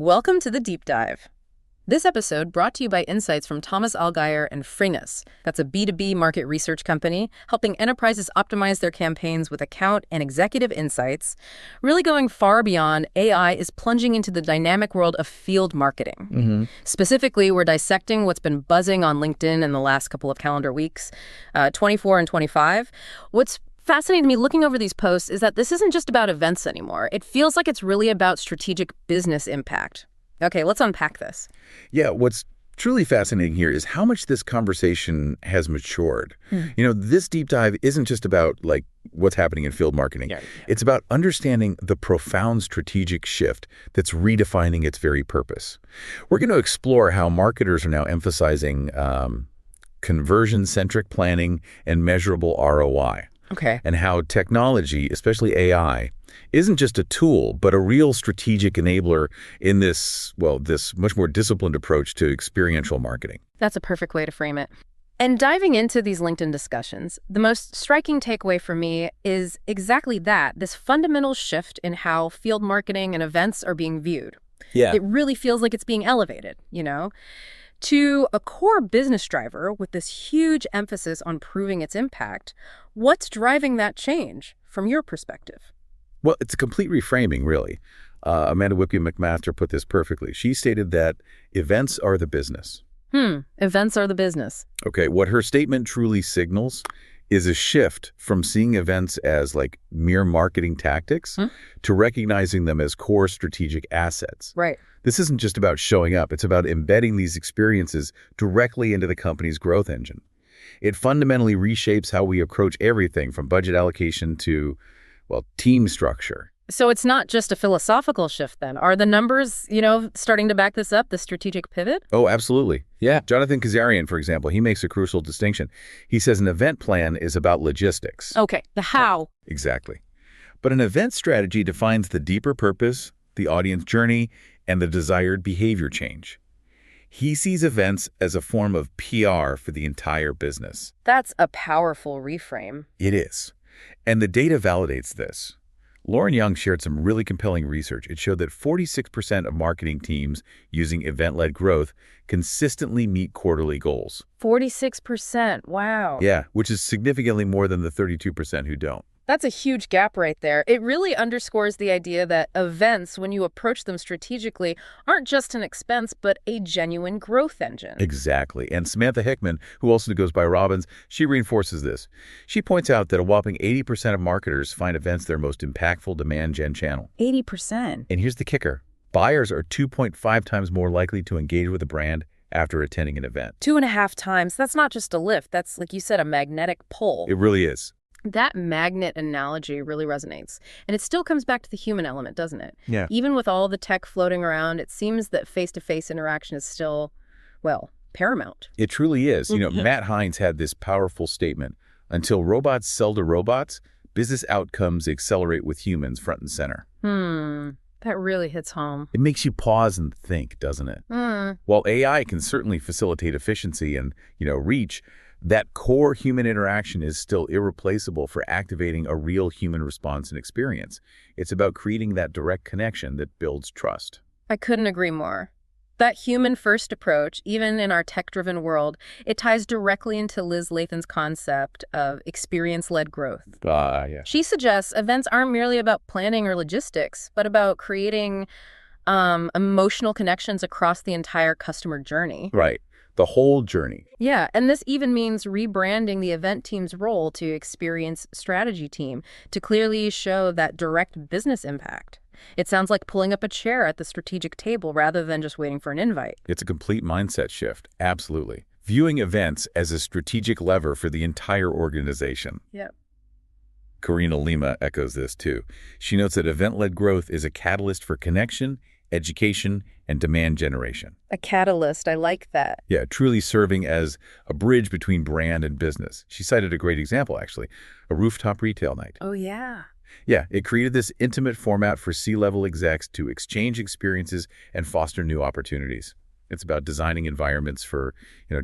Welcome to the Deep Dive. This episode brought to you by insights from Thomas Allgeier and Freenus. That's a B2B market research company helping enterprises optimize their campaigns with account and executive insights. Really going far beyond, AI is plunging into the dynamic world of field marketing. Specifically, we're dissecting what's been buzzing on LinkedIn in the last couple of calendar weeks, 24 and 25. What's fascinating to me looking over these posts is that this isn't just about events anymore. It feels like it's really about strategic business impact. Okay, let's unpack this. Yeah, what's truly fascinating here is how much this conversation has matured. This deep dive isn't just about what's happening in field marketing. Yeah. It's about understanding the profound strategic shift that's redefining its very purpose. We're going to explore how marketers are now emphasizing conversion-centric planning and measurable ROI. Okay. And how technology, especially AI, isn't just a tool, but a real strategic enabler in this much more disciplined approach to experiential marketing. That's a perfect way to frame it. And diving into these LinkedIn discussions, the most striking takeaway for me is exactly that, this fundamental shift in how field marketing and events are being viewed. Yeah. It really feels like it's being elevated, To a core business driver with this huge emphasis on proving its impact, what's driving that change from your perspective? Well, it's a complete reframing, really. Amanda Whippy-McMaster put this perfectly. She stated that events are the business. Events are the business. Okay, what her statement truly signals is a shift from seeing events as mere marketing tactics to recognizing them as core strategic assets. Right. This isn't just about showing up. It's about embedding these experiences directly into the company's growth engine. It fundamentally reshapes how we approach everything from budget allocation to, team structure. So it's not just a philosophical shift then. Are the numbers, starting to back this up, the strategic pivot? Oh, absolutely. Yeah. Jonathan Kazarian, for example, he makes a crucial distinction. He says an event plan is about logistics. Okay, the how. Exactly. But an event strategy defines the deeper purpose, the audience journey, and the desired behavior change. He sees events as a form of PR for the entire business. That's a powerful reframe. It is. And the data validates this. Lauren Young shared some really compelling research. It showed that 46% of marketing teams using event-led growth consistently meet quarterly goals. 46%, wow. Yeah, which is significantly more than the 32% who don't. That's a huge gap right there. It really underscores the idea that events, when you approach them strategically, aren't just an expense, but a genuine growth engine. Exactly. And Samantha Hickman, who also goes by Robbins, she reinforces this. She points out that a whopping 80% of marketers find events their most impactful demand gen channel. 80%. And here's the kicker. Buyers are 2.5 times more likely to engage with a brand after attending an event. 2.5 times. That's not just a lift. That's, like you said, a magnetic pull. It really is. That magnet analogy really resonates. And it still comes back to the human element, doesn't it? Yeah. Even with all the tech floating around, it seems that face-to-face interaction is still, paramount. It truly is. Matt Hines had this powerful statement. Until robots sell to robots, business outcomes accelerate with humans front and center. That really hits home. It makes you pause and think, doesn't it? While AI can certainly facilitate efficiency and, reach, that core human interaction is still irreplaceable for activating a real human response and experience. It's about creating that direct connection that builds trust. I couldn't agree more. That human-first approach, even in our tech-driven world, it ties directly into Liz Lathan's concept of experience-led growth. Yeah. She suggests events aren't merely about planning or logistics, but about creating emotional connections across the entire customer journey. Right. The whole journey. Yeah, and this even means rebranding the event team's role to experience strategy team to clearly show that direct business impact. It sounds like pulling up a chair at the strategic table rather than just waiting for an invite. It's a complete mindset shift. Absolutely. Viewing events as a strategic lever for the entire organization. Yep. Karina Lima echoes this too. She notes that event-led growth is a catalyst for connection, education, and demand generation. A catalyst, I like that. Yeah, truly serving as a bridge between brand and business. She cited a great example, actually, a rooftop retail night. Oh, yeah. Yeah, it created this intimate format for C-level execs to exchange experiences and foster new opportunities. It's about designing environments for,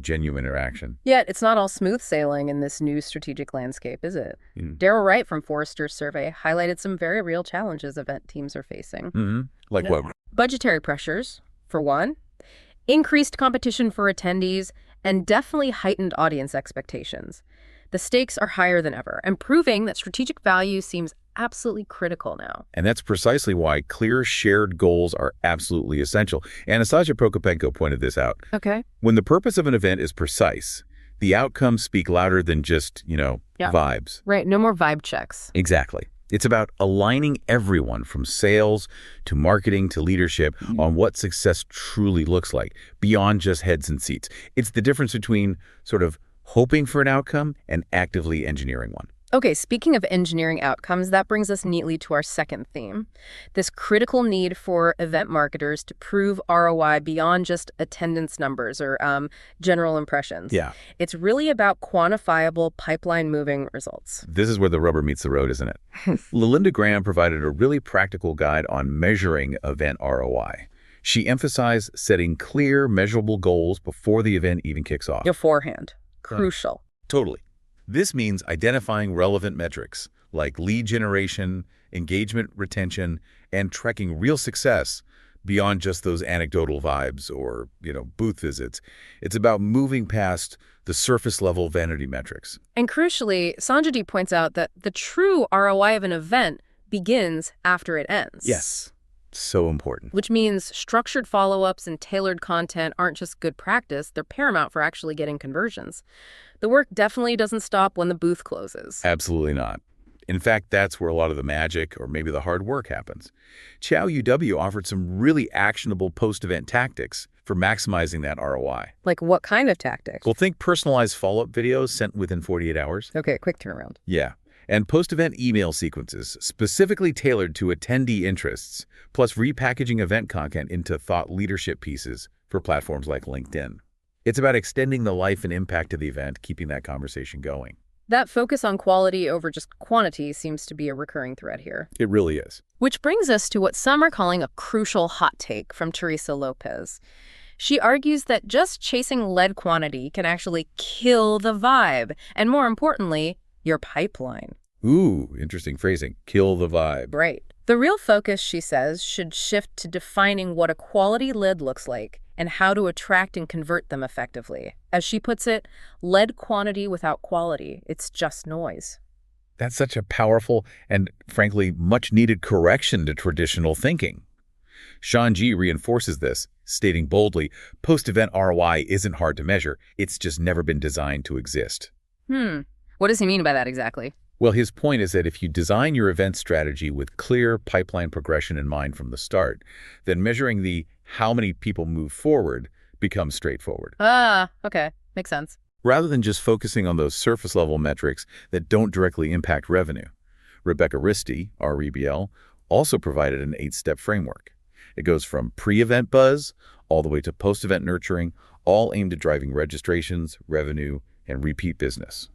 genuine interaction. Yet it's not all smooth sailing in this new strategic landscape, is it? Daryl Wright from Forrester's survey highlighted some very real challenges event teams are facing. Like what? Budgetary pressures, for one, increased competition for attendees, and definitely heightened audience expectations. The stakes are higher than ever, and proving that strategic value seems absolutely critical now. And that's precisely why clear shared goals are absolutely essential. Anastasia Prokopenko pointed this out. Okay. When the purpose of an event is precise, the outcomes speak louder than just, vibes. Right, no more vibe checks. Exactly. It's about aligning everyone from sales to marketing to leadership on what success truly looks like, beyond just heads and seats. It's the difference between sort of hoping for an outcome and actively engineering one. Okay, speaking of engineering outcomes, that brings us neatly to our second theme, this critical need for event marketers to prove ROI beyond just attendance numbers or general impressions. Yeah. It's really about quantifiable pipeline-moving results. This is where the rubber meets the road, isn't it? Linda Graham provided a really practical guide on measuring event ROI. She emphasized setting clear, measurable goals before the event even kicks off. Beforehand. Crucial. Totally. This means identifying relevant metrics like lead generation, engagement retention, and tracking real success beyond just those anecdotal vibes or, booth visits. It's about moving past the surface-level vanity metrics. And crucially, Sanjati points out that the true ROI of an event begins after it ends. Yes. So important. Which means structured follow-ups and tailored content aren't just good practice, they're paramount for actually getting conversions. The work definitely doesn't stop when the booth closes. Absolutely not. In fact, that's where a lot of the magic or maybe the hard work happens. Chow UW offered some really actionable post-event tactics for maximizing that ROI. Like what kind of tactics? Well, think personalized follow-up videos sent within 48 hours. Okay, quick turnaround. Yeah. And post-event email sequences specifically tailored to attendee interests, plus repackaging event content into thought leadership pieces for platforms like LinkedIn. It's about extending the life and impact of the event, keeping that conversation going. That focus on quality over just quantity seems to be a recurring thread here. It really is. Which brings us to what some are calling a crucial hot take from Teresa Lopez. She argues that just chasing lead quantity can actually kill the vibe, and more importantly, your pipeline. Ooh, interesting phrasing. Kill the vibe. Right. The real focus, she says, should shift to defining what a quality lead looks like and how to attract and convert them effectively. As she puts it, lead quantity without quality, it's just noise. That's such a powerful and, frankly, much-needed correction to traditional thinking. Sean G. reinforces this, stating boldly, post-event ROI isn't hard to measure, it's just never been designed to exist. What does he mean by that exactly? Well, his point is that if you design your event strategy with clear pipeline progression in mind from the start, then measuring the how many people move forward becomes straightforward. Okay. Makes sense. Rather than just focusing on those surface-level metrics that don't directly impact revenue. Rebecca Risti, REBL, also provided an 8-step framework. It goes from pre-event buzz all the way to post-event nurturing, all aimed at driving registrations, revenue, and repeat business.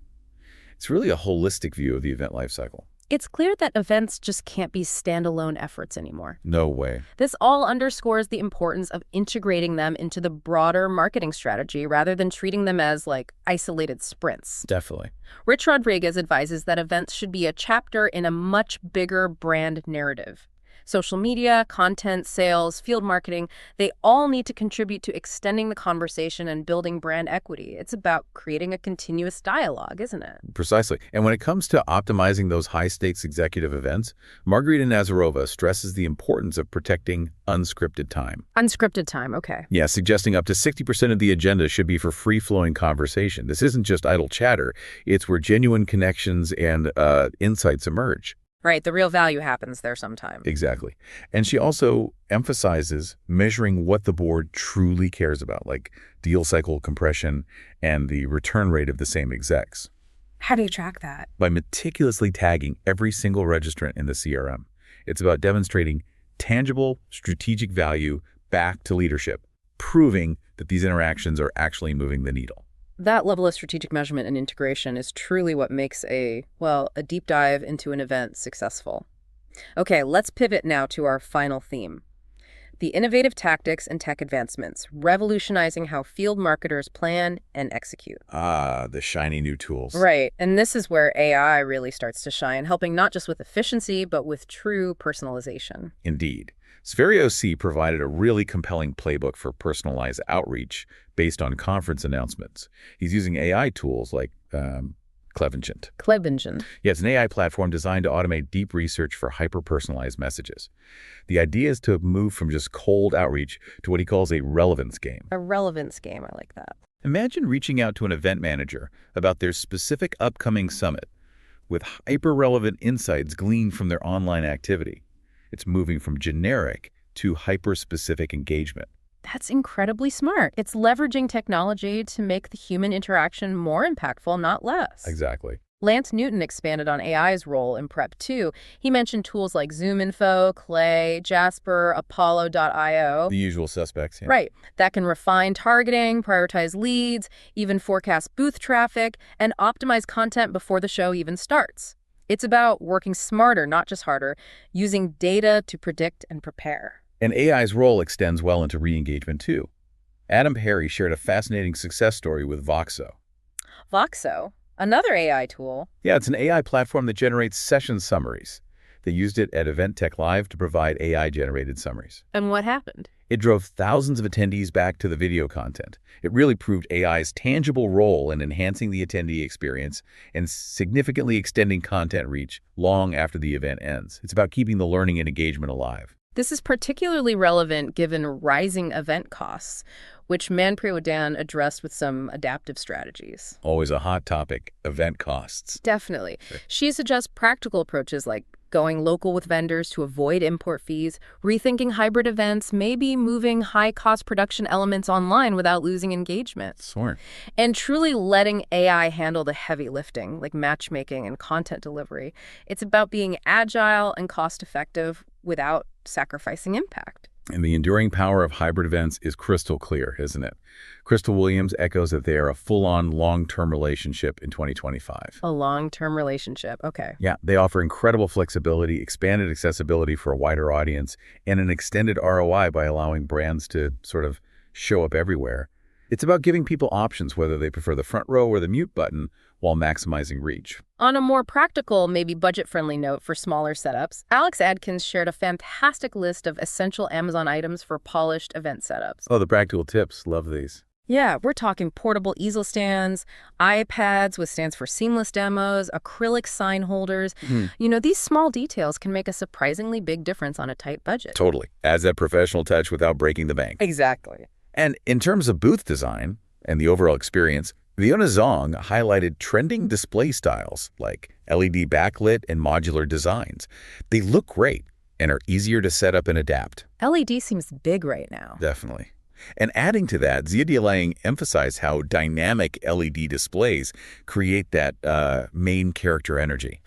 It's really a holistic view of the event lifecycle. It's clear that events just can't be standalone efforts anymore. No way. This all underscores the importance of integrating them into the broader marketing strategy rather than treating them as, isolated sprints. Definitely. Rich Rodriguez advises that events should be a chapter in a much bigger brand narrative. Social media, content, sales, field marketing, they all need to contribute to extending the conversation and building brand equity. It's about creating a continuous dialogue, isn't it? Precisely. And when it comes to optimizing those high-stakes executive events, Margarita Nazarova stresses the importance of protecting unscripted time. Unscripted time, okay. Yeah, suggesting up to 60% of the agenda should be for free-flowing conversation. This isn't just idle chatter. It's where genuine connections and insights emerge. Right, the real value happens there sometime. Exactly. And she also emphasizes measuring what the board truly cares about, like deal cycle compression and the return rate of the same execs. How do you track that? By meticulously tagging every single registrant in the CRM. It's about demonstrating tangible strategic value back to leadership, proving that these interactions are actually moving the needle. That level of strategic measurement and integration is truly what makes a deep dive into an event successful. Okay, let's pivot now to our final theme. The innovative tactics and tech advancements, revolutionizing how field marketers plan and execute. The shiny new tools. Right, and this is where AI really starts to shine, helping not just with efficiency, but with true personalization. Indeed. Sphero C provided a really compelling playbook for personalized outreach based on conference announcements. He's using AI tools like Clevingent. Clevingent. Yeah, it's an AI platform designed to automate deep research for hyper-personalized messages. The idea is to move from just cold outreach to what he calls a relevance game. A relevance game, I like that. Imagine reaching out to an event manager about their specific upcoming summit with hyper-relevant insights gleaned from their online activity. It's moving from generic to hyper-specific engagement. That's incredibly smart. It's leveraging technology to make the human interaction more impactful, not less. Exactly. Lance Newton expanded on AI's role in prep too. He mentioned tools like ZoomInfo, Clay, Jasper, Apollo.io. The usual suspects, yeah. Right. That can refine targeting, prioritize leads, even forecast booth traffic, and optimize content before the show even starts. It's about working smarter, not just harder, using data to predict and prepare. And AI's role extends well into re-engagement too. Adam Perry shared a fascinating success story with Voxo. Voxo? Another AI tool? Yeah, it's an AI platform that generates session summaries. They used it at Event Tech Live to provide AI-generated summaries. And what happened? It drove thousands of attendees back to the video content. It really proved AI's tangible role in enhancing the attendee experience and significantly extending content reach long after the event ends. It's about keeping the learning and engagement alive. This is particularly relevant given rising event costs, which Manpreet Wadan addressed with some adaptive strategies. Always a hot topic, event costs. Definitely. She suggests practical approaches like going local with vendors to avoid import fees, rethinking hybrid events, maybe moving high-cost production elements online without losing engagement. Sure. And truly letting AI handle the heavy lifting, like matchmaking and content delivery. It's about being agile and cost-effective without sacrificing impact. And the enduring power of hybrid events is crystal clear, isn't it? Crystal Williams echoes that they are a full-on long-term relationship in 2025. A long-term relationship, okay. Yeah, they offer incredible flexibility, expanded accessibility for a wider audience, and an extended ROI by allowing brands to sort of show up everywhere. It's about giving people options, whether they prefer the front row or the mute button, while maximizing reach. On a more practical, maybe budget-friendly note for smaller setups, Alex Adkins shared a fantastic list of essential Amazon items for polished event setups. Oh, the practical tips. Love these. Yeah, we're talking portable easel stands, iPads with stands for seamless demos, acrylic sign holders. You know, these small details can make a surprisingly big difference on a tight budget. Totally. Adds that professional touch without breaking the bank. Exactly. And in terms of booth design and the overall experience, Fiona Zong highlighted trending display styles like LED backlit and modular designs. They look great and are easier to set up and adapt. LED seems big right now. Definitely. And adding to that, Zia Dialang emphasized how dynamic LED displays create that main character energy.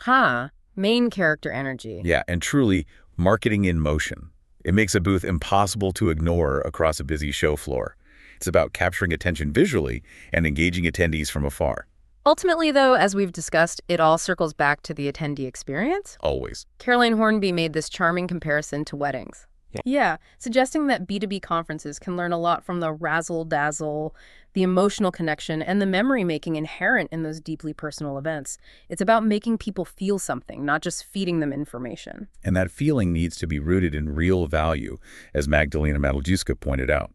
Main character energy. Yeah, and truly marketing in motion. It makes a booth impossible to ignore across a busy show floor. It's about capturing attention visually and engaging attendees from afar. Ultimately, though, as we've discussed, it all circles back to the attendee experience. Always. Caroline Hornby made this charming comparison to weddings. Yeah, suggesting that B2B conferences can learn a lot from the razzle-dazzle, the emotional connection, and the memory-making inherent in those deeply personal events. It's about making people feel something, not just feeding them information. And that feeling needs to be rooted in real value, as Magdalena Matuszewska pointed out.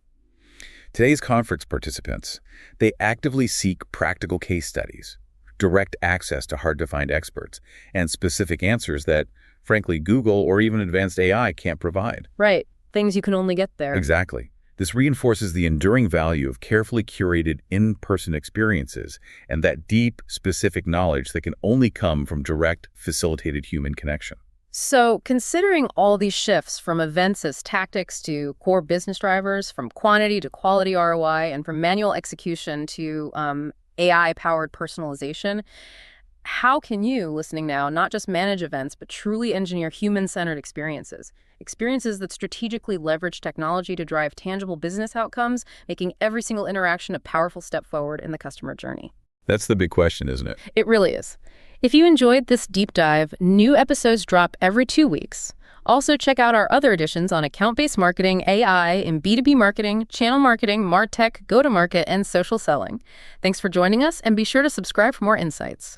Today's conference participants, they actively seek practical case studies, direct access to hard-to-find experts, and specific answers that, frankly, Google or even advanced AI can't provide. Right. Things you can only get there. Exactly. This reinforces the enduring value of carefully curated in-person experiences and that deep, specific knowledge that can only come from direct, facilitated human connection. So, considering all these shifts from events as tactics to core business drivers, from quantity to quality ROI, and from manual execution to AI-powered personalization, how can you, listening now, not just manage events, but truly engineer human-centered experiences? Experiences that strategically leverage technology to drive tangible business outcomes, making every single interaction a powerful step forward in the customer journey. That's the big question, isn't it? It really is. If you enjoyed this deep dive, new episodes drop every 2 weeks. Also, check out our other editions on account-based marketing, AI, in B2B marketing, channel marketing, MarTech, go-to-market, and social selling. Thanks for joining us, and be sure to subscribe for more insights.